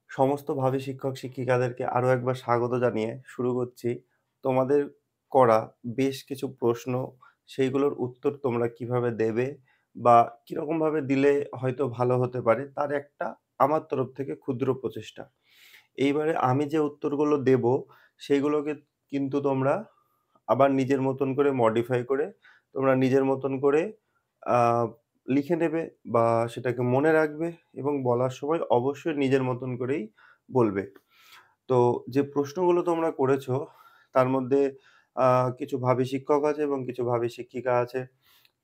সমস্ত ভাবী শিক্ষক-শিক্ষিকাদেরকে আরো একবার স্বাগত জানিয়ে শুরু করছি। তোমাদের করা বেশ কিছু প্রশ্ন, সেইগুলোর উত্তর তোমরা কিভাবে দেবে বা কিরকমভাবে দিলে হয়তো ভালো হতে পারে, তার একটা আমার তরফ থেকে ক্ষুদ্র প্রচেষ্টা। এইবারে আমি যে উত্তরগুলো দেব, সেইগুলোকে কিন্তু তোমরা আবার নিজের মতন করে মডিফাই করে তোমরা নিজের মতন করে আ লিখে নেবে বা সেটাকে মনে রাখবে এবং বলার সময় অবশ্যই নিজের মতন করেই বলবে। তো যে প্রশ্নগুলো তোমরা করেছো তার মধ্যে আ কিছু ভাবী শিক্ষক আছে এবং কিছু ভাবী শিক্ষিকা আছে।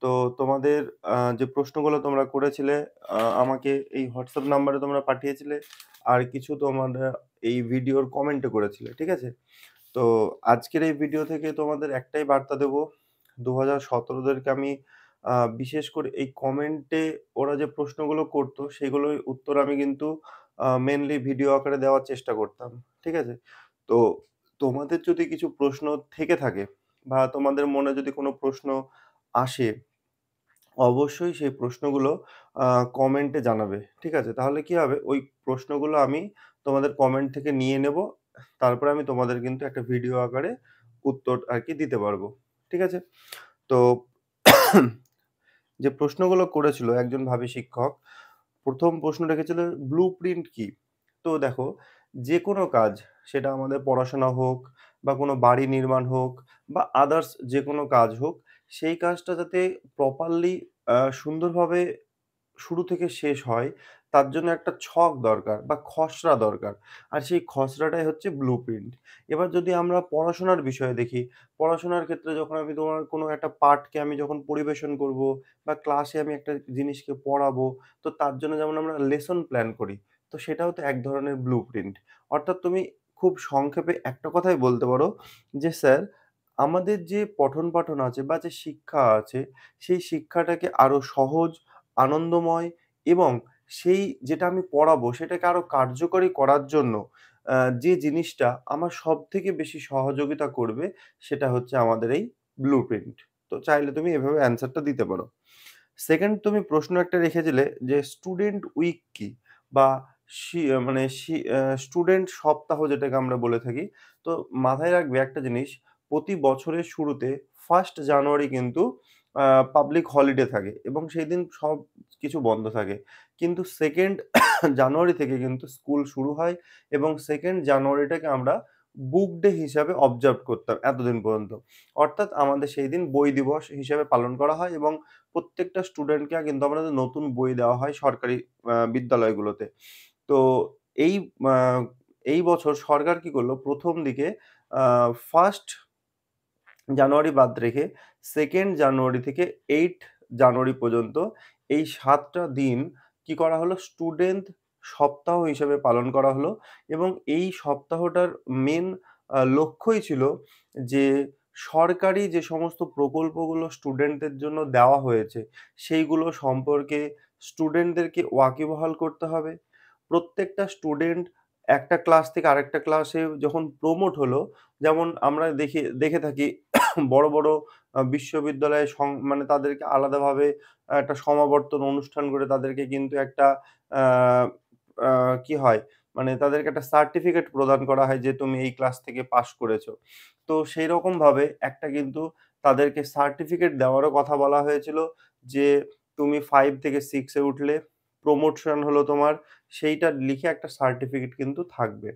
তো তোমাদের যে প্রশ্নগুলো তোমরা করেছিলে আমাকে এই WhatsApp নাম্বারে তোমরা পাঠিয়েছিলে। আর কিছু তোমরা এই ভিডিওর কমেন্টে করেছিলে। ঠিক আছে? তো আজকের এই ভিডিও থেকে তোমাদের একটাই বার্তা দেবো, ২০১৭ দেরকে আমি বিশেষ করে এই কমেন্টে ওরা যে প্রশ্নগুলো করতো, সেগুলোর উত্তর আমি কিন্তু মেইনলি ভিডিও আকারে দেওয়ার চেষ্টা করতাম। ঠিক আছে? তো তোমাদের যদি কিছু প্রশ্ন থেকে থাকে বা তোমাদের মনে যদি কোনো প্রশ্ন আসে, অবশ্যই সেই প্রশ্নগুলো আ কমেন্টে জানাবে। ঠিক আছে? তাহলে কি হবে? ওই প্রশ্নগুলো আমি তোমাদের কমেন্ট থেকে নিয়ে নেব। তারপরে আমি তোমাদের কিন্তু একটা ভিডিও আকারে উত্তর আরকি দিতে পারবো। ঠিক আছে? তো যে প্রশ্নগুলো করেছিল একজন ভাবী শিক্ষক, ১ম প্রশ্ন রেখেছিল ব্লুপ্রিন্ট কি? তো দেখো, যেকোনো কাজ সেটা আমাদের পড়াশোনা হোক বা কোনো বাড়ি নির্মাণ হোক বা আদার্স যেকোনো কাজ হোক, সেই কাজটা যাতে প্রপারলি সুন্দরভাবে শুরু থেকে শেষ হয়, তার জন্য একটা ছক দরকার বা খসড়া দরকার। আর সেই খসড়াটাই হচ্ছে ব্লুপ্রিন্ট। এবার যদি আমরা পড়াশোনার বিষয়ে দেখি, পড়াশোনার ক্ষেত্রে যখন আমি তোমার কোনো একটা পাঠকে আমি যখন পরিবেশন করব বা ক্লাসে আমি একটা জিনিসকে পড়াবো, তো তার জন্য যেমন আমরা লেসন প্ল্যান করি, তো সেটাও তো এক ধরনের ব্লুপ্রিন্ট। অর্থাৎ তুমি খুব সংক্ষেপে একটা কথাই বলতে পারো যে, "স্যার, আমাদের যে পঠন-পাঠন আছে বা যে শিক্ষা আছে, সেই শিক্ষাটাকে আরো সহজ, আনন্দময় এবং সেই যেটা আমি পড়াবো সেটাকে আরো কার্যকরী করার জন্য আ যে জিনিসটা আমার সবথেকে বেশি সহযোগিতা করবে সেটা হচ্ছে আমাদের এই ব্লুপ্রিন্ট। তো চাইলে তুমি এভাবে অ্যান্সারটা দিতে পারো। 2nd তুমি প্রশ্ন একটা রেখেছিলে যে স্টুডেন্ট উইক কি? বা মানে স্টুডেন্ট সপ্তাহ যেটাকে আমরা বলে থাকি। তো মাথায় রাখবে একটা জিনিস, প্রতি বছরের শুরুতে 1st জানুয়ারি কিন্তু আ পাবলিক হলিডে থাকে এবং সেইদিন সব কিছু বন্ধ থাকে। কিন্তু 2nd জানুয়ারি থেকে কিন্তু স্কুল শুরু হয় এবং 2nd জানুয়ারিটাকে আমরা বুক ডে হিসাবে অবজার্ভ করতাম এতদিন পর্যন্ত। অর্থাৎ আমাদের সেইদিন বই দিবস হিসেবে পালন করা হয় এবং প্রত্যেকটা স্টুডেন্টকে কিন্তু আমাদের নতুন বই দেওয়া হয় সরকারি বিদ্যালয়গুলোতে। তো এই আ এই বছর সরকার কি করল, ১ম দিকে আ 1st জানুয়ারি বাদ রেখে 2nd জানুয়ারি থেকে 8 জানুয়ারি পর্যন্ত এই ৭ টা দিন কি করা হলো? স্টুডেন্ট সপ্তাহ হিসেবে পালন করা হলো এবং এই সপ্তাহটার মেইন লক্ষ্যই ছিল যে সরকারি যে সমস্ত প্রকল্পগুলো স্টুডেন্টদের জন্য দেওয়া হয়েছে, সেইগুলো সম্পর্কে স্টুডেন্টদেরকে ওয়াকিবহাল করতে হবে। প্রত্যেকটা স্টুডেন্ট একটা ক্লাস থেকে আরেকটা ক্লাসে যখন প্রমোট হলো, যেমন আমরা দেখে থাকি বড়, বড় বিশ্ববিদ্যালয়ে মানে তাদেরকে আলাদাভাবে একটা সমাবর্তন অনুষ্ঠান করে তাদেরকে কিন্তু একটা আ আ কি হয়? মানে তাদেরকে একটা সার্টিফিকেট প্রদান করা হয় যে, "তুমি এই ক্লাস থেকে পাস করেছো।" তো সেইরকমভাবে একটা কিন্তু তাদেরকে সার্টিফিকেট দেওয়ারও কথা বলা হয়েছিল যে, "তুমি 5 থেকে 6 এ উঠলে, প্রমোশন হলো তোমার, সেইটা লিখে একটা সার্টিফিকেট কিন্তু থাকবে।"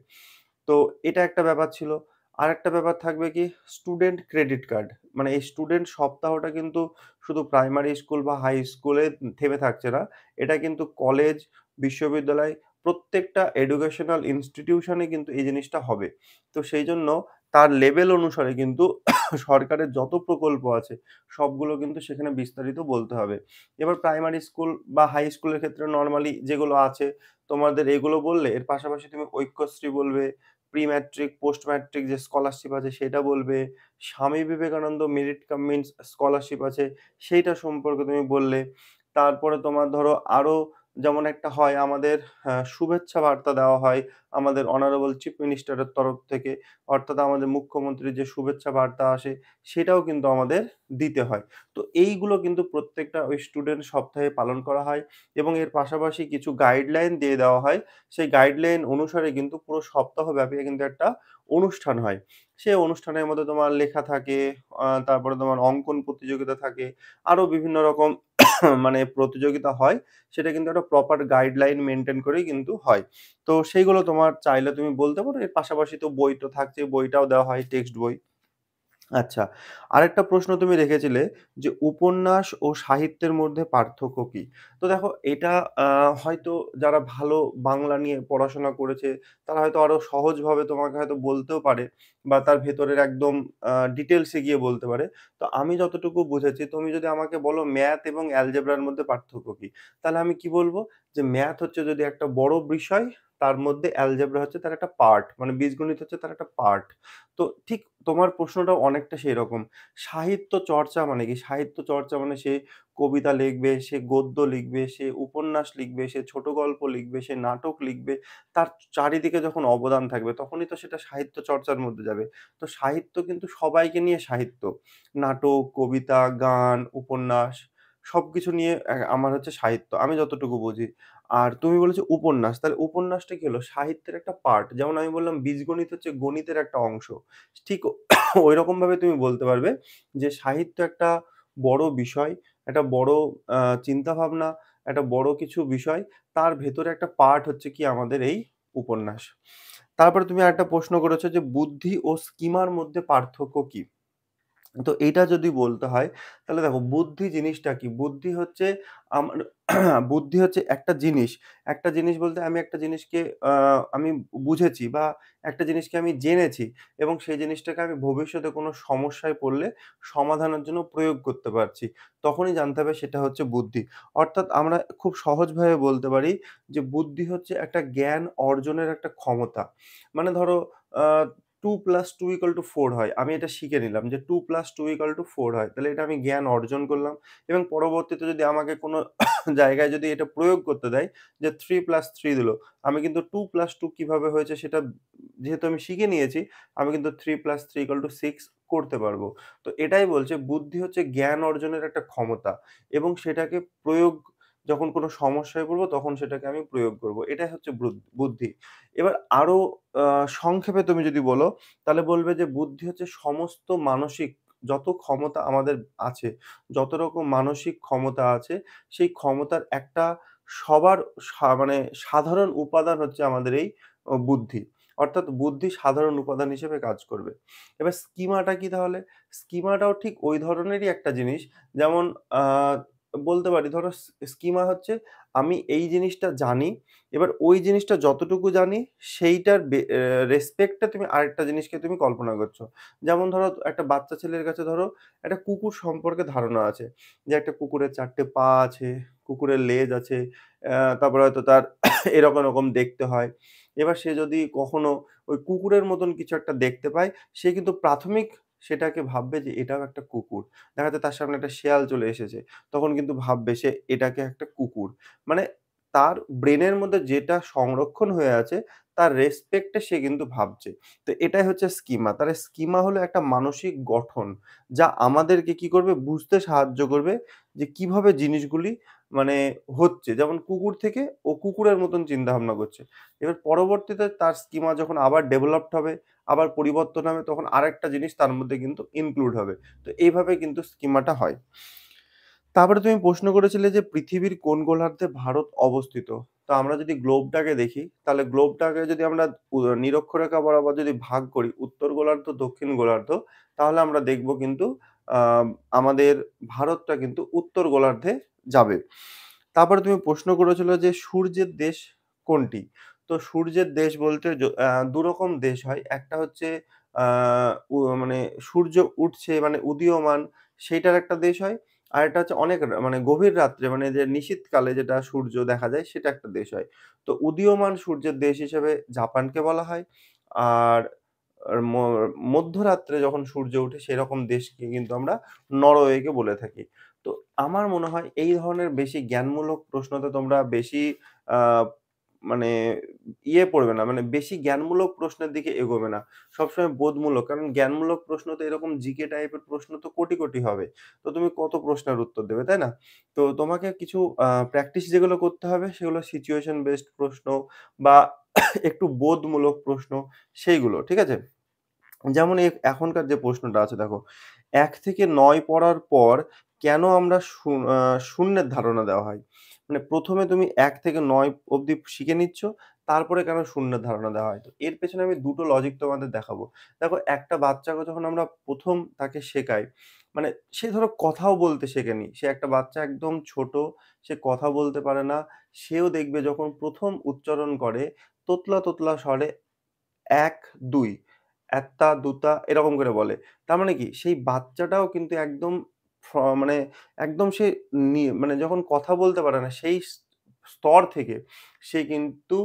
তো এটা একটা ব্যাপার ছিল। আরেকটা ব্যাপার থাকবে কি স্টুডেন্ট ক্রেডিট কার্ড। মানে এই স্টুডেন্ট সপ্তাহটা কিন্তু শুধু প্রাইমারি স্কুল বা হাই স্কুলে থেমে থাকছে না। এটা কিন্তু কলেজ, বিশ্ববিদ্যালয় প্রত্যেকটা এডুকেশনাল ইনস্টিটিউশন এ কিন্তু এই জিনিসটা হবে। তো সেইজন্য তার লেভেল অনুসারে কিন্তু সরকারের যত প্রকল্প আছে সবগুলো কিন্তু সেখানে বিস্তারিত বলতে হবে। এবার প্রাইমারি স্কুল বা হাই স্কুলের ক্ষেত্রে নরমালি যেগুলো আছে তোমাদের এগুলো বললে এর পাশাপাশি তুমি ঐক্যশ্রী বলবে, প্রি ম্যাট্রিক, পোস্ট ম্যাট্রিক যে স্কলারশিপ আছে সেটা বলবে, Swami Vivekananda merit cum means scholarship আছে সেইটা সম্পর্কে তুমি বললে। তারপরে তোমার ধরো আরো যেমন একটা হয় আমাদের শুভেচ্ছা বার্তা দেওয়া হয় আমাদের অনারেবল চিফ মিনিস্টারের তরফ থেকে। অর্থাৎ আমাদের মুখ্যমন্ত্রীর যে শুভেচ্ছা বার্তা আসে সেটাও কিন্তু আমাদের দিতে হয়। তো এইগুলো কিন্তু প্রত্যেকটা ওই স্টুডেন্ট সপ্তাহে পালন করা হয় এবং এর পাশাপাশি কিছু গাইডলাইন দিয়ে দেওয়া হয়। সেই গাইডলাইন অনুসারে কিন্তু পুরো সপ্তাহব্যাপী কিন্তু একটা অনুষ্ঠান হয়। সে অনুষ্ঠানের মধ্যে তোমার লেখা থাকে, তারপরে তোমার অঙ্কন প্রতিযোগিতা থাকে, আরো বিভিন্ন রকম মানে প্রতিযোগিতা হয়। সেটা কিন্তু একটা প্রপার গাইডলাইন মেইনটেইন করেই কিন্তু হয়। তো সেইগুলো তোমার চাইলে তুমি বলতে পারো। এর পাশাপাশি তো বই তো থাকছেই, বইটাও দেওয়া হয় টেক্সট বই। আচ্ছা, আরেকটা প্রশ্ন তুমি রেখেছিলে যে উপন্যাস ও সাহিত্যের মধ্যে পার্থক্য কি? তো দেখো এটা আ হয়তো যারা ভালো বাংলা নিয়ে পড়াশোনা করেছে তারা হয়তো আরো সহজভাবে তোমাকে হয়তো বলতেও পারে বা তার ভেতরের একদম ডিটেইলস এ গিয়ে বলতে পারে। তো আমি যতটুকু বুঝেছি তুমি যদি আমাকে বলো ম্যাথ এবং অ্যালজেব্রার মধ্যে পার্থক্য কি? তাহলে আমি কি বলব? যে ম্যাথ হচ্ছে যদি একটা বড় বিষয়, তার মধ্যে অ্যালজেব্রা হচ্ছে তার একটা পার্ট। মানে বীজগণিত হচ্ছে তার একটা পার্ট। তো ঠিক তোমার প্রশ্নটাও অনেকটা সেইরকম। সাহিত্য চর্চা মানে কি? সাহিত্য চর্চা মানে সে কবিতা লিখবে, সে গদ্য লিখবে, সে উপন্যাস লিখবে, সে ছোট গল্প লিখবে, সে নাটক লিখবে। তার চারিদিকে যখন অবদান থাকবে তখনই তো সেটা সাহিত্য চর্চার মধ্যে যাবে। তো সাহিত্য কিন্তু সবাইকে নিয়ে সাহিত্য। নাটক, কবিতা, গান, উপন্যাস সবকিছু নিয়ে আমার হচ্ছে সাহিত্য। আমি যতটুকু বুঝি। আর তুমি বলেছো উপন্যাস। তাহলে উপন্যাসটা কি হলো? সাহিত্যের একটা পার্ট। যেমন আমি বললাম বীজগণিত হচ্ছে গণিতের একটা অংশ। ঠিক ঐরকমভাবে তুমি বলতে পারবে যে সাহিত্য একটা বড় বিষয়, একটা বড় আ চিন্তাভাবনা, একটা বড় কিছু বিষয়। তার ভেতরে একটা পার্ট হচ্ছে কি আমাদের এই উপন্যাস। তারপরে তুমি আরেকটা প্রশ্ন করেছো যে বুদ্ধি ও স্কিমার মধ্যে পার্থক্য কি? তো এইটা যদি বলতে হয়, তাহলে দেখো বুদ্ধি জিনিসটা কি? বুদ্ধি হচ্ছে আমার বুদ্ধি হচ্ছে একটা জিনিস। একটা জিনিস বলতে আমি একটা জিনিসকে আ আমি বুঝেছি বা একটা জিনিসকে আমি জেনেছি এবং সেই জিনিসটাকে আমি ভবিষ্যতে কোনো সমস্যায় পড়লে সমাধানের জন্য প্রয়োগ করতে পারছি। তখনই জানতে হবে সেটা হচ্ছে বুদ্ধি। অর্থাৎ আমরা খুব সহজভাবে বলতে পারি যে বুদ্ধি হচ্ছে একটা জ্ঞান অর্জনের একটা ক্ষমতা। মানে ধরো আ 2 + 2 = 4 হয়। আমি এটা শিখে নিলাম যে 2 + 2 = 4 হয়। তাহলে এটা আমি জ্ঞান অর্জন করলাম এবং পরবর্তীতে যদি আমাকে কোনো জায়গায় যদি এটা প্রয়োগ করতে দেয় যে 3 + 3 দিল। আমি কিন্তু 2 + 2 কিভাবে হয়েছে সেটা যেহেতু আমি শিখে নিয়েছি, আমি কিন্তু 3 + 3 = 6 করতে পারবো। তো এটাই বলছে বুদ্ধি হচ্ছে জ্ঞান অর্জনের একটা ক্ষমতা এবং সেটাকে প্রয়োগ যখন কোনো সমস্যায় পড়বো তখন সেটাকে আমি প্রয়োগ করব। এটাই হচ্ছে বুদ্ধি। এবার আরো আ সংক্ষেপে তুমি যদি বলো, তাহলে বলবে যে বুদ্ধি হচ্ছে সমস্ত মানসিক যত ক্ষমতা আমাদের আছে, যত রকম মানসিক ক্ষমতা আছে, সেই ক্ষমতার একটা সবার মানে সাধারণ উপাদান হচ্ছে আমাদের এই বুদ্ধি। অর্থাৎ বুদ্ধি সাধারণ উপাদান হিসেবে কাজ করবে। এবার স্কিমাটা কি তাহলে? স্কিমাটাও ঠিক ওই ধরনেরই একটা জিনিস। যেমন আ বলতে পারি ধরো স্কিমা হচ্ছে আমি এই জিনিসটা জানি এবার ওই জিনিসটা যতটুকু জানি সেইটার রেসপেক্ট এ তুমি আরেকটা জিনিসকে তুমি কল্পনা করছো। যেমন ধরো একটা বাচ্চা ছেলের কাছে ধরো একটা কুকুর সম্পর্কে ধারণা আছে। যে একটা কুকুরের ৪ টে পা আছে, কুকুরের লেজ আছে, তারপরে হয়তো তার এরকম দেখতে হয়। এবার সে যদি কখনো ওই কুকুরের মতন কিছু একটা দেখতে পায়, সে কিন্তু প্রাথমিক সেটাকে ভাববে যে এটাও একটা কুকুর। দেখা যাচ্ছে তার সামনে একটা শেয়াল চলে এসেছে। তখন কিন্তু ভাববে সে এটাকে একটা কুকুর। মানে তার ব্রেনের মধ্যে যেটা সংরক্ষণ হয়ে আছে, তার রেসপেক্ট এ সে কিন্তু ভাবছে। তো এটাই হচ্ছে স্কিমা। তাহলে স্কিমা হলো একটা মানসিক গঠন, যা আমাদেরকে কি করবে? বুঝতে সাহায্য করবে যে কিভাবে জিনিসগুলি মানে হচ্ছে। যেমন কুকুর থেকে ও কুকুরের মতন চিন্তাভাবনা করছে। এবার পরবর্তীতে তার স্কিমা যখন আবার ডেভেলপড হবে, আবার পরিবর্তন হবে, তখন আরেকটা জিনিস তার মধ্যে কিন্তু ইনক্লুড হবে। তো এইভাবে কিন্তু স্কিমাটা হয়। তারপরে তুমি প্রশ্ন করেছিলে যে পৃথিবীর কোন গোলার্ধে ভারত অবস্থিত? তো আমরা যদি গ্লোবটাকে দেখি, তাহলে গ্লোবটাকে যদি আমরা নিরক্ষরেখা বরাবর যদি ভাগ করি, উত্তর গোলার্ধ, দক্ষিণ গোলার্ধ, তাহলে আমরা দেখব কিন্তু আ আমাদের ভারতটা কিন্তু উত্তর গোলার্ধে যাবে। তারপরে তুমি প্রশ্ন করেছিল যে সূর্যের দেশ কোনটি? তো সূর্যের দেশ বলতে ২ রকম দেশ হয়। একটা হচ্ছে আ মানে সূর্য উঠছে মানে উদীয়মান সেইটার একটা দেশ হয়। আরেকটা হচ্ছে অনেক মানে গভীর রাত্রে মানে যে নিশীথকালে যেটা সূর্য দেখা যায় সেটা একটা দেশ হয়। তো উদীয়মান সূর্যের দেশ হিসেবে জাপানকে বলা হয়। আর আর মধ্যরাত্রে যখন সূর্য ওঠে সেরকম দেশকে কিন্তু আমরা নরওয়েকে বলে থাকি। তো আমার মনে হয় এই ধরনের বেশি জ্ঞানমূলক প্রশ্নতে তোমরা বেশি আ মানে পড়বে না। মানে বেশি জ্ঞানমূলক প্রশ্নের দিকে এগোবে না। সবসময় বোধমূলক। কারণ জ্ঞানমূলক প্রশ্ন তো এরকম জিকে টাইপের প্রশ্ন তো কোটি, কোটি হবে। তো তুমি কত প্রশ্নের উত্তর দেবে, তাই না? তো তোমাকে কিছু প্র্যাকটিস যেগুলো করতে হবে সেগুলো সিচুয়েশন বেসড প্রশ্ন বা একটু বোধমূলক প্রশ্ন সেইগুলো। ঠিক আছে? যেমন এখনকার যে প্রশ্নটা আছে দেখো, ১ থেকে ৯ পড়ার পর কেন আমরা শূন্যের ধারণা দেওয়া হয়? মানে ১ম এ তুমি ১ থেকে ৯ অব্দি শিখে নিচ্ছ, তারপরে কেন শূন্যের ধারণা দেওয়া হয়? তো এর পেছনে আমি ২ টো লজিক তোমাদের দেখাবো। দেখো একটা বাচ্চাকে যখন আমরা ১ম তাকে শেখাই, মানে সে ধরো কথাও বলতে শেখেনি। সে একটা বাচ্চা একদম ছোট, সে কথা বলতে পারে না। সেও দেখবে যখন ১ম উচ্চারণ করে তোতলা, তোতলা স্বরে ১, ২ এত্তা, দুতা এরকম করে বলে। তার মানে কি? সেই বাচ্চাটাও কিন্তু একদম মানে একদম সে মানে যখন কথা বলতে পারে না সেই স্তর থেকে সে কিন্তু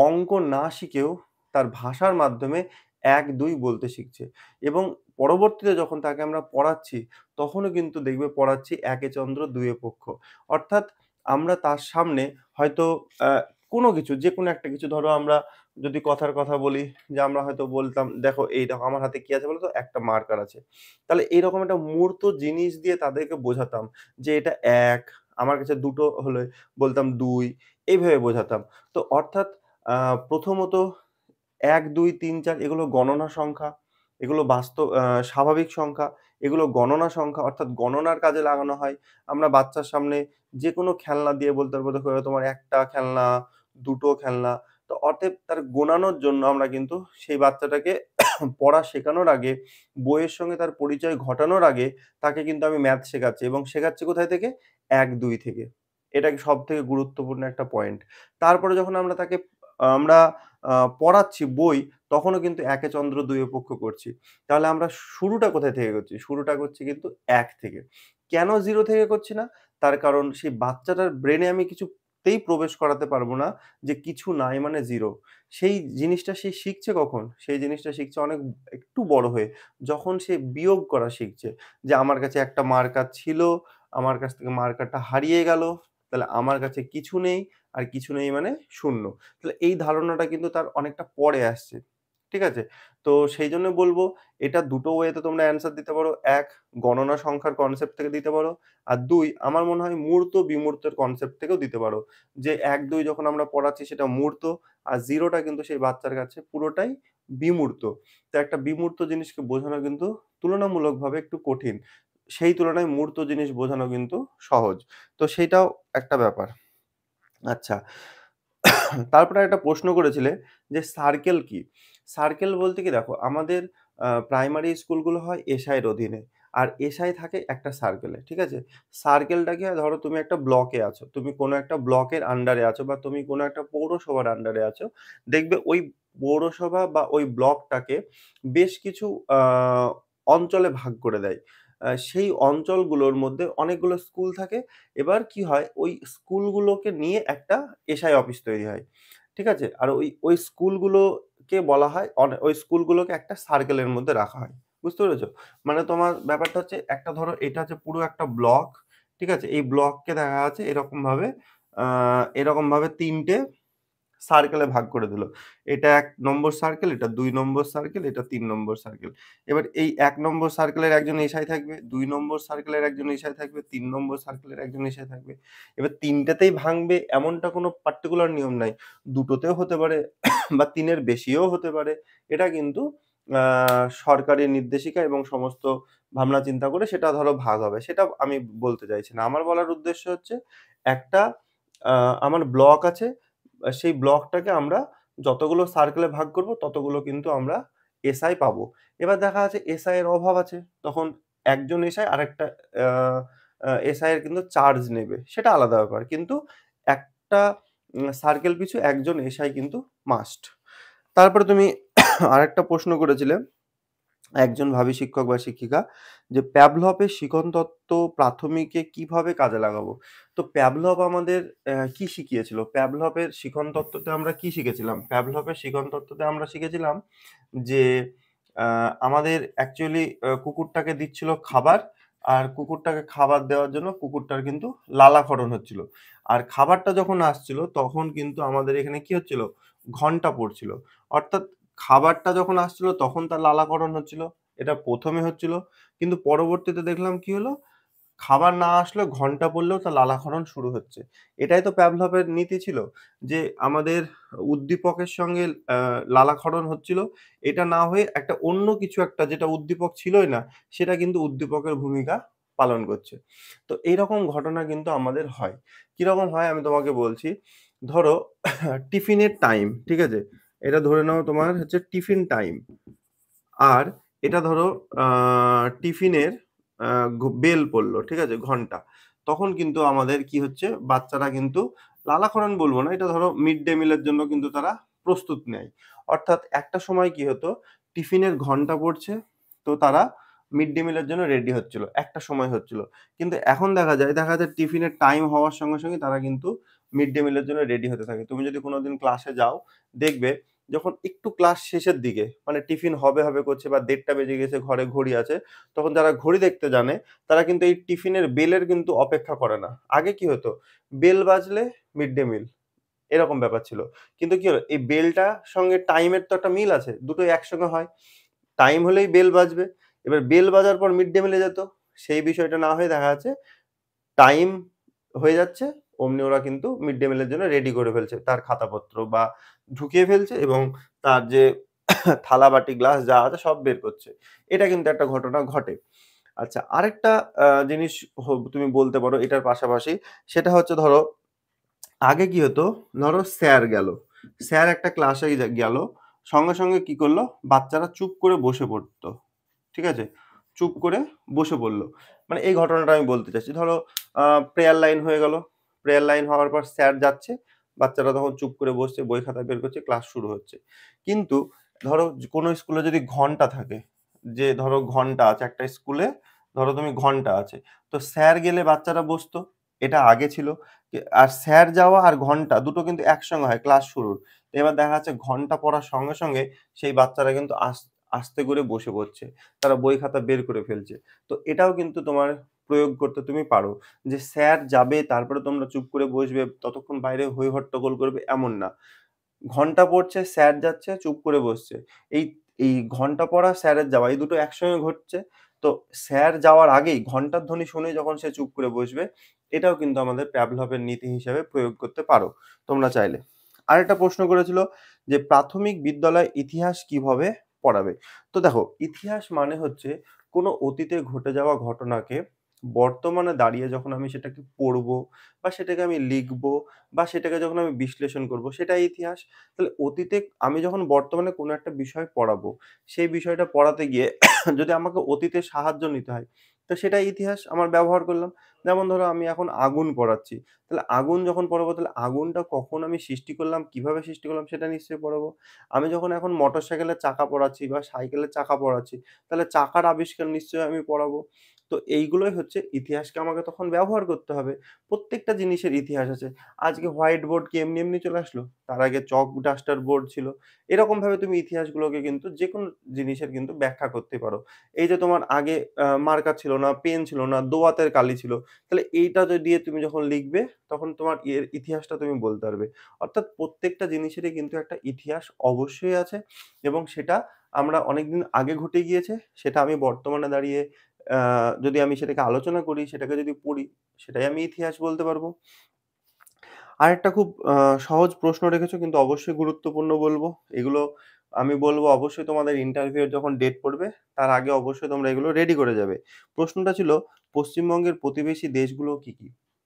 অঙ্ক না শিখেও তার ভাষার মাধ্যমে ১, ২ বলতে শিখছে এবং পরবর্তীতে যখন তাকে আমরা পড়াচ্ছি, তখনও কিন্তু দেখবে পড়াচ্ছি একে চন্দ্র দুইয়ে পক্ষ। অর্থাৎ আমরা তার সামনে হয়তো আ কোনো কিছু যেকোনো একটা কিছু ধরো আমরা যদি কথার কথা বলি যে আমরা হয়তো বলতাম, "দেখো এই দেখো আমার হাতে কি আছে বলো তো? একটা মার্কার আছে।" তাহলে এরকম একটা মূর্ত জিনিস দিয়ে তাদেরকে বোঝাতাম যে এটা ১, আমার কাছে ২ টো হলে বলতাম ২ এইভাবে বোঝাতাম। তো অর্থাৎ আ প্রথমত ১, ২, ৩, ৪ এগুলো গণনা সংখ্যা, এগুলো স্বাভাবিক সংখ্যা, এগুলো গণনা সংখ্যা অর্থাৎ গণনার কাজে লাগানো হয়। আমরা বাচ্চার সামনে যেকোনো খেলনা দিয়ে বলতে পারবো, দেখো তোমার ১ টা খেলনা, ২ টো খেলনা। তো অতএব তার গোনানোর জন্য আমরা কিন্তু সেই বাচ্চাটাকে পড়া শেখানোর আগে, বইয়ের সঙ্গে তার পরিচয় ঘটানোর আগে তাকে কিন্তু আমি ম্যাথ শেখাচ্ছি এবং শেখাচ্ছি কোথায় থেকে? ১, ২ থেকে। এটা সবথেকে গুরুত্বপূর্ণ একটা পয়েন্ট। তারপরে যখন আমরা আ পড়াচ্ছি বই, তখনও কিন্তু একে চন্দ্র দুইয়ে পক্ষ করছি। তাহলে আমরা শুরুটা কোথায় থেকে করছি? শুরুটা করছি কিন্তু ১ থেকে। কেন ০ থেকে করছি না? তার কারণ সেই বাচ্চাটার ব্রেনে আমি কিছুতেই প্রবেশ করাতে পারব না যে কিছু নাই মানে 0। সেই জিনিসটা সে শিখছে কখন? সেই জিনিসটা শিখছে অনেক একটু বড় হয়ে। যখন সে বিয়োগ করা শিখছে। যে আমার কাছে একটা মার্কার ছিল, আমার কাছ থেকে মার্কারটা হারিয়ে গেল। তাহলে আমার কাছে কিছু নেই, আর কিছু নেই মানে ০। তাহলে এই ধারণাটা কিন্তু তার অনেকটা পরে আসছে। ঠিক আছে? তো সেইজন্য বলব এটা দুটো ওয়েতে তোমরা অ্যান্সার দিতে পারো। ১ গণনা সংখ্যার কনসেপ্ট থেকে দিতে পারো। আর ২ আমার মনে হয় মূর্ত বিমূর্তের কনসেপ্ট থেকেও দিতে পারো। যে ১, ২ যখন আমরা পড়াচ্ছি সেটা মূর্ত আর 0 টা কিন্তু সেই বাচ্চার কাছে পুরোটাই বিমূর্ত। তো একটা বিমূর্ত জিনিসকে বোঝানো কিন্তু তুলনামূলকভাবে একটু কঠিন। সেই তুলনায় মূর্ত জিনিস বোঝানো কিন্তু সহজ। তো সেইটাও একটা ব্যাপার। আচ্ছা। তারপরে একটা প্রশ্ন করেছিলে যে সার্কেল কি? সার্কেল বলতে কি দেখো আমাদের প্রাইমারি স্কুলগুলো হয় এসআই এর অধীনে। আর এসআই থাকে একটা সার্কেলে। ঠিক আছে? সার্কেলটা কি হয় ধরো তুমি একটা ব্লকে আছো। তুমি কোনো একটা ব্লকের আন্ডারে আছো বা তুমি কোনো একটা পৌরসভার আন্ডারে আছো। দেখবে ওই পৌরসভা বা ওই ব্লকটাকে বেশ কিছু আ অঞ্চলে ভাগ করে দেয়। সেই অঞ্চলগুলোর মধ্যে অনেকগুলো স্কুল থাকে। এবার কি হয় ওই স্কুলগুলোকে নিয়ে একটা এসআই অফিস তৈরি হয়। ঠিক আছে? আর ওই স্কুলগুলোকে বলা হয় ওই স্কুলগুলোকে একটা সার্কেলের মধ্যে রাখা হয়। বুঝতে পেরেছ? মানে তোমার ব্যাপারটা হচ্ছে একটা ধরো এটা হচ্ছে পুরো একটা ব্লক। ঠিক আছে? এই ব্লককে দেখা যাচ্ছে আ এরকমভাবে ৩ টে সার্কেলে ভাগ করে দিল। এটা ১ নম্বর সার্কেল, এটা ২ নম্বর সার্কেল, এটা ৩ নম্বর সার্কেল। এবার এই ১ নম্বর সার্কেলের একজন এসআই থাকবে, ২ নম্বর সার্কেলের একজন এসআই থাকবে, ৩ নম্বর সার্কেলের একজন এসআই থাকবে। এবার ৩ টেতেই ভাঙবে এমনটা কোনো পার্টিকুলার নিয়ম নাই। ২ টোতেও হতে পারে বা ৩ এর বেশিও হতে পারে। এটা কিন্তু আ সরকারি নির্দেশিকা এবং সমস্ত ভাবনা চিন্তা করে সেটা ধরো ভাগ হবে। সেটা আমি বলতে চাইছি না। আমার বলার উদ্দেশ্য হচ্ছে একটা আ আমার ব্লক আছে সেই ব্লকটাকে আমরা যতগুলো সার্কেলে ভাগ করব ততগুলো কিন্তু আমরা এসআই পাবো। এবার দেখা যাচ্ছে এসআই এর অভাব আছে। তখন একজন এসআই আরেকটা আ আ এসআই এর কিন্তু চার্জ নেবে। সেটা আলাদা ব্যাপার। কিন্তু একটা সার্কেল পিছু একজন এসআই কিন্তু মাস্ট। তারপরে তুমি আরেকটা প্রশ্ন করেছিলে একজন ভাবী শিক্ষক বা শিক্ষিকা যে প্যাভলভের শিখন তত্ত্ব প্রাথমিকে কিভাবে কাজে লাগাবো? তো প্যাভলভ আমাদের কি শিখিয়েছিল? প্যাভলভের শিখন তত্ত্বতে আমরা কি শিখেছিলাম? প্যাভলভের শিখন তত্ত্বতে আমরা শিখেছিলাম যে আমাদের অ্যাকচুয়ালি কুকুরটাকে দিচ্ছিল খাবার। আর কুকুরটাকে খাবার দেওয়ার জন্য কুকুরটার কিন্তু লালাক্ষরণ হচ্ছিল। আর খাবারটা যখন আসছিল তখন কিন্তু আমাদের এখানে কি হচ্ছিল? ঘন্টা পড়ছিল। অর্থাৎ খাবারটা যখন আসছিল তখন তার লালাকরণ হচ্ছিল। এটা ১ম এ হচ্ছিল। কিন্তু পরবর্তীতে দেখলাম কি হলো? খাবার না আসলেও ঘন্টা পড়লেও তার লালাক্ষরণ শুরু হচ্ছে। এটাই তো প্যাভলভের নীতি ছিল যে আমাদের উদ্দীপকের সঙ্গে লালাক্ষরণ হচ্ছিল। এটা না হয়ে একটা অন্য কিছু একটা যেটা উদ্দীপক ছিলই না, সেটা কিন্তু উদ্দীপকের ভূমিকা পালন করছে। তো এইরকম ঘটনা কিন্তু আমাদের হয়। কিরকম হয় আমি তোমাকে বলছি। ধরো টিফিনের টাইম, ঠিক আছে? এটা ধরে নাও তোমার হচ্ছে টিফিন টাইম। আর এটা ধরো আ টিফিনের আ বেল পড়ল, ঠিক আছে? ঘন্টা। তখন কিন্তু আমাদের কি হচ্ছে, বাচ্চারা কিন্তু লালাক্ষরণ বলব না, এটা ধরো মিড ডে মিলের জন্য কিন্তু তারা প্রস্তুত নেয়। অর্থাৎ একটা সময় কি হতো, টিফিনের ঘন্টা পড়ছে, তো তারা মিড ডে মিলের জন্য রেডি হচ্ছিল। একটা সময় হচ্ছিল। কিন্তু এখন দেখা যায় টিফিনের টাইম হওয়ার সঙ্গে তারা কিন্তু মিড ডে মিলের জন্য রেডি হতে থাকে। তুমি যদি কোনোদিন ক্লাসে যাও, দেখবে যখন একটু ক্লাস শেষের দিকে মানে টিফিন হবে করছে বা ১:৩০ বেজে গেছে, ঘরে ঘড়ি আছে, তখন যারা ঘড়ি দেখতে জানে তারা কিন্তু এই টিফিনের বেলের কিন্তু অপেক্ষা করে না। আগে কি হতো? বেল বাজলে মিড ডে মিল এরকম ব্যাপার ছিল। কিন্তু কি হলো? এই বেলটার সঙ্গে টাইমের তো একটা মিল আছে। দুটোই একসঙ্গে হয়। টাইম হলেই বেল বাজবে। এবার বেল বাজার পর মিড ডে মিলে যেত। সেই বিষয়টা না হয়ে দেখা যাচ্ছে টাইম হয়ে যাচ্ছে, অমনি ওরা কিন্তু মিড ডে মিলের জন্য রেডি করে ফেলছে। তার খাতাপত্র বা ঢুকিয়ে ফেলছে এবং তার যে থালা, বাটি, গ্লাস যা আছে সব বের করছে। এটা কিন্তু একটা ঘটনা ঘটে। আচ্ছা, আরেকটা জিনিস তুমি বলতে পারো এটার পাশাপাশি, সেটা হচ্ছে ধরো আগে কি হতো? ধরো স্যার গেল। স্যার একটা ক্লাসে গেল। সঙ্গে কি করলো? বাচ্চারা চুপ করে বসে পড়তো। ঠিক আছে? চুপ করে বসে পড়ল। মানে এই ঘটনাটা আমি বলতে চাচ্ছি। ধরো আ প্রেয়ার লাইন হয়ে গেল। প্রেয়ার লাইন হওয়ার পর স্যার যাচ্ছে। বাচ্চারা তখন চুপ করে বসছে, বই খাতা বের করছে, ক্লাস শুরু হচ্ছে। কিন্তু ধরো কোনো স্কুলে যদি ঘন্টা থাকে, যে ধরো ঘন্টা আছে একটা স্কুলে, ধরো তুমি ঘন্টা আছে। তো স্যার গেলে বাচ্চারা বসতো। এটা আগে ছিল। আর স্যার যাওয়া আর ঘন্টা দুটো কিন্তু একসঙ্গে হয় ক্লাস শুরুর। তো এবার দেখা যাচ্ছে ঘন্টা পড়ার সঙ্গে সেই বাচ্চারা কিন্তু আস্তে করে বসে পড়ছে। তারা বই খাতা বের করে ফেলছে। তো এটাও কিন্তু তোমার প্রয়োগ করতে তুমি পারো। যে স্যার যাবে তারপরে তোমরা চুপ করে বসবে, ততক্ষণ বাইরে হৈ হট্টগোল করবে এমন না। ঘন্টা পড়ছে, স্যার যাচ্ছে, চুপ করে বসছে। এই এই ঘন্টা পড়া, স্যারের যাওয়া এই দুটো একসঙ্গে ঘটছে। তো স্যার যাওয়ার আগেই ঘন্টার ধ্বনি শুনেই যখন সে চুপ করে বসবে, এটাও কিন্তু আমাদের প্যাভলভের নীতি হিসেবে প্রয়োগ করতে পারো তোমরা চাইলে। আরেকটা প্রশ্ন করেছিল যে প্রাথমিক বিদ্যালয়ে ইতিহাস কিভাবে পড়াবে? তো দেখো, ইতিহাস মানে হচ্ছে কোনো অতীতে ঘটে যাওয়া ঘটনাকে বর্তমানে দাঁড়িয়ে যখন আমি সেটাকে পড়বো বা সেটাকে আমি লিখবো বা সেটাকে যখন আমি বিশ্লেষণ করব সেটাই ইতিহাস। তাহলে অতীতে আমি যখন বর্তমানে কোনো একটা বিষয় পড়াবো, সেই বিষয়টা পড়াতে গিয়ে যদি আমাকে অতীতের সাহায্য নিতে হয়, তো সেটাই ইতিহাস আমার ব্যবহার করলাম। যেমন ধরো আমি এখন আগুন পড়াচ্ছি। তাহলে আগুন যখন পড়াবো তাহলে আগুনটা কখন আমি সৃষ্টি করলাম, কিভাবে সৃষ্টি করলাম সেটা নিশ্চয়ই পড়াবো। আমি যখন এখন মোটরসাইকেলের চাকা পড়াচ্ছি বা সাইকেলের চাকা পড়াচ্ছি, তাহলে চাকার আবিষ্কার নিশ্চয়ই আমি পড়াবো। তো এইগুলোই হচ্ছে ইতিহাসকে আমাকে তখন ব্যবহার করতে হবে। প্রত্যেকটা জিনিসের ইতিহাস আছে। আজকে হোয়াইট বোর্ড কি এমনি চলে আসলো? তার আগে চক ডাস্টার বোর্ড ছিল। এরকমভাবে তুমি ইতিহাসগুলোকে কিন্তু যেকোনো জিনিসের কিন্তু ব্যাখ্যা করতে পারো। এই যে তোমার আগে মার্কার ছিল না, পেন ছিল না, দোয়াতের কালি ছিল। তাহলে এইটা দিয়ে তুমি যখন লিখবে তখন তোমার এর ইতিহাসটা তুমি বলতে পারবে। অর্থাৎ প্রত্যেকটা জিনিসেরই কিন্তু একটা ইতিহাস অবশ্যই আছে এবং সেটা আমরা অনেকদিন আগে ঘটে গিয়েছে। সেটা আমি বর্তমানে দাঁড়িয়ে আ যদি আমি সেটাকে আলোচনা করি, সেটাকে যদি পড়ি, সেটাই আমি ইতিহাস বলতে পারবো। আরেকটা খুব সহজ প্রশ্ন রেখেছো কিন্তু অবশ্যই গুরুত্বপূর্ণ বলবো। এগুলো আমি বলবো অবশ্যই তোমাদের ইন্টারভিউ এর যখন ডেট পড়বে, তার আগে অবশ্যই তোমরা এগুলো রেডি করে যাবে। প্রশ্নটা ছিল পশ্চিমবঙ্গের প্রতিবেশী দেশগুলো কি?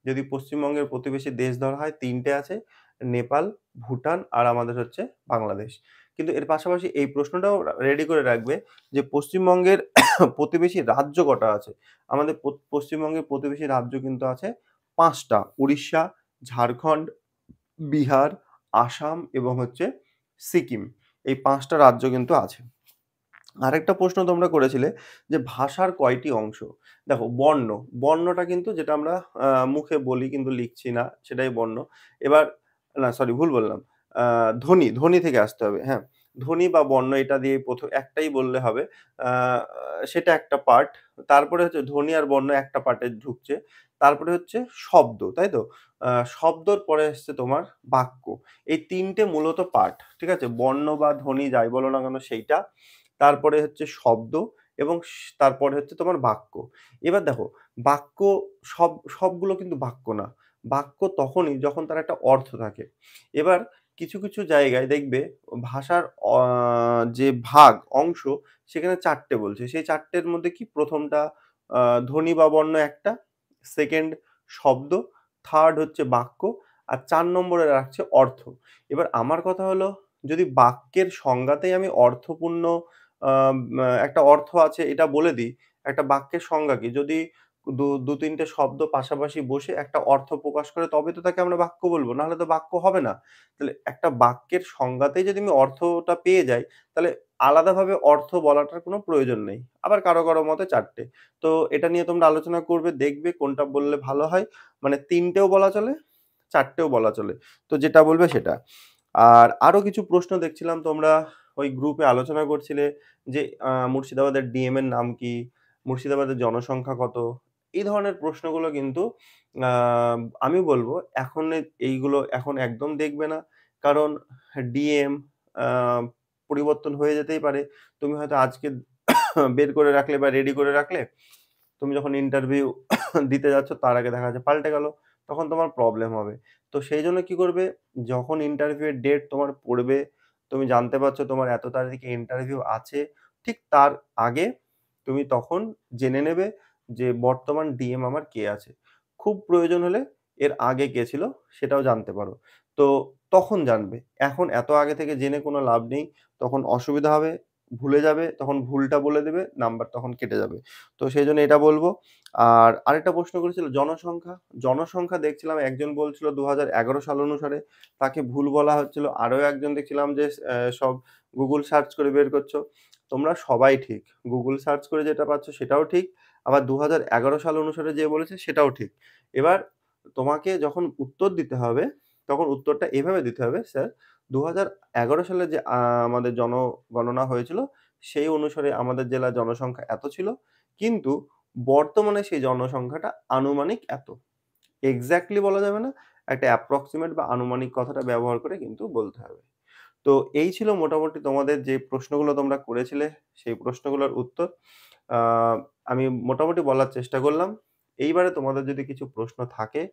যদি পশ্চিমবঙ্গের প্রতিবেশী দেশ ধরা হয় ৩ টে আছে। নেপাল, ভুটান আর আমাদের হচ্ছে বাংলাদেশ। কিন্তু এর পাশাপাশি এই প্রশ্নটাও রেডি করে রাখবে যে পশ্চিমবঙ্গের প্রতিবেশী রাজ্য কটা আছে? আমাদের পশ্চিমবঙ্গের প্রতিবেশী রাজ্য কিন্তু আছে ৫ টা। উড়িষ্যা, ঝাড়খণ্ড, বিহার, আসাম এবং হচ্ছে সিকিম। এই ৫ টা রাজ্য কিন্তু আছে। আরেকটা প্রশ্ন তোমরা করেছিলে যে ভাষার কয়টি অংশ? দেখো বর্ণটা কিন্তু যেটা আমরা মুখে বলি কিন্তু লিখছি না সেটাই বর্ণ। এবার না সরি ভুল বললাম। আ ধ্বনি থেকে আসতে হবে, হ্যাঁ? ধ্বনি বা বর্ণ এটা দিয়ে একটাই বললে হবে। আ সেটা একটা পার্ট। তারপরে হচ্ছে ধ্বনি আর বর্ণ একটা পার্টে ঢুকছে। তারপরে হচ্ছে শব্দ, তাই তো? আ শব্দর পরে আসছে তোমার বাক্য। এই ৩ টে মূলত পার্ট। ঠিক আছে? বর্ণ বা ধ্বনি যাই বলো না কেন সেইটা। তারপরে হচ্ছে শব্দ এবং তারপরে হচ্ছে তোমার বাক্য। এবার দেখো বাক্য সবগুলো কিন্তু বাক্য না। বাক্য তখনই যখন তার একটা অর্থ থাকে। এবার কিছু জায়গায় দেখবে ভাষার যে অংশ সেখানে ৪ টে বলছে। সেই ৪ টের মধ্যে কি ১ম টা আ ধ্বনি বা বর্ণ একটা, 2nd শব্দ, 3rd হচ্ছে বাক্য আর ৪ নম্বরে রাখছে অর্থ। এবার আমার কথা হলো যদি বাক্যের সংজ্ঞাতেই আমি অর্থপূর্ণ একটা অর্থ আছে এটা বলে দিই, একটা বাক্যের সংজ্ঞা কি? যদি ২-৩ টে শব্দ পাশাপাশি বসে একটা অর্থ প্রকাশ করে তবে তো তাকে আমরা বাক্য বলব। নাহলে তো বাক্য হবে না। তাহলে একটা বাক্যের সংজ্ঞাতেই যদি আমি অর্থটা পেয়ে যাই, তাহলে আলাদাভাবে অর্থ বলাটার কোনো প্রয়োজন নেই। আবার কারো মতে ৪ টে। তো এটা নিয়ে তোমরা আলোচনা করবে, দেখবে কোনটা বললে ভালো হয়। মানে ৩ টেও বলা চলে, ৪ টেও বলা চলে। তো যেটা বলবে সেটা। আর আরো কিছু প্রশ্ন দেখছিলাম তোমরা ওই গ্রুপে আলোচনা করছিলে যে মুর্শিদাবাদের ডিএম এর নাম কি? মুর্শিদাবাদের জনসংখ্যা কত? এই ধরনের প্রশ্নগুলো কিন্তু আ আমি বলব এইগুলো এখন একদম দেখবে না। কারণ ডিএম আ পরিবর্তন হয়ে যেতেই পারে। তুমি হয়তো আজকে বের করে রাখলে বা রেডি করে রাখলে, তুমি যখন ইন্টারভিউ দিতে যাচ্ছ তার আগে দেখা যাচ্ছে পাল্টে গেল। তখন তোমার প্রবলেম হবে। তো সেইজন্য কি করবে, যখন ইন্টারভিউ এর ডেট তোমার পড়বে, তুমি জানতে পারছো তোমার এত তারিখে ইন্টারভিউ আছে, ঠিক তার আগে তুমি তখন জেনে নেবে যে বর্তমান ডিএম আমার কে আছে। খুব প্রয়োজন হলে এর আগে কে ছিল সেটাও জানতে পারো। তো তখন জানবে। এখন এত আগে থেকে জেনে কোনো লাভ নেই। তখন অসুবিধা হবে, ভুলে যাবে, তখন ভুলটা বলে দেবে, নাম্বার তখন কেটে যাবে। তো সেইজন্য এটা বলব। আর আরেকটা প্রশ্ন করেছিল জনসংখ্যা। জনসংখ্যা দেখছিলাম একজন বলছিল ২০১১ সাল অনুসারে, তাকে ভুল বলা হচ্ছিল। আরো একজন দেখছিলাম যে সব Google সার্চ করে বের করছো। তোমরা সবাই ঠিক। Google সার্চ করে যেটা পাচ্ছ সেটাও ঠিক। আবার ২০১১ সাল অনুসারে যে বলেছে সেটাও ঠিক। এবার তোমাকে যখন উত্তর দিতে হবে, তখন উত্তরটা এভাবে দিতে হবে, "স্যার ২০১১ সালে যে আমাদের জনগণনা হয়েছিল, সেই অনুসারে আমাদের জেলার জনসংখ্যা এত ছিল। কিন্তু বর্তমানে সেই জনসংখ্যাটা আনুমানিক এত।" এক্সাক্টলি বলা যাবে না। একটা অ্যাপ্রক্সিমেট বা আনুমানিক কথাটা ব্যবহার করে কিন্তু বলতে হবে। তো এই ছিল মোটামুটি তোমাদের যে প্রশ্নগুলো তোমরা করেছিলে, সেই প্রশ্নগুলোর উত্তর। আ আমি মোটামুটি বলার চেষ্টা করলাম। এইবারে তোমাদের যদি কিছু প্রশ্ন থাকে,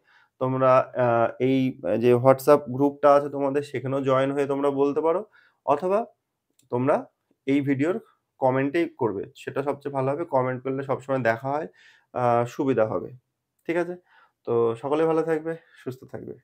তোমরা আ এই যে WhatsApp গ্রুপটা আছে তোমাদের সেখানেও জয়েন হয়ে তোমরা বলতে পারো। অথবা তোমরা এই ভিডিওর কমেন্টেই করবে। সেটা সবচেয়ে ভালো হবে। কমেন্ট করলে সবসময় দেখা হয়, আ সুবিধা হবে। ঠিক আছে? তো সকলে ভালো থাকবে, সুস্থ থাকবে।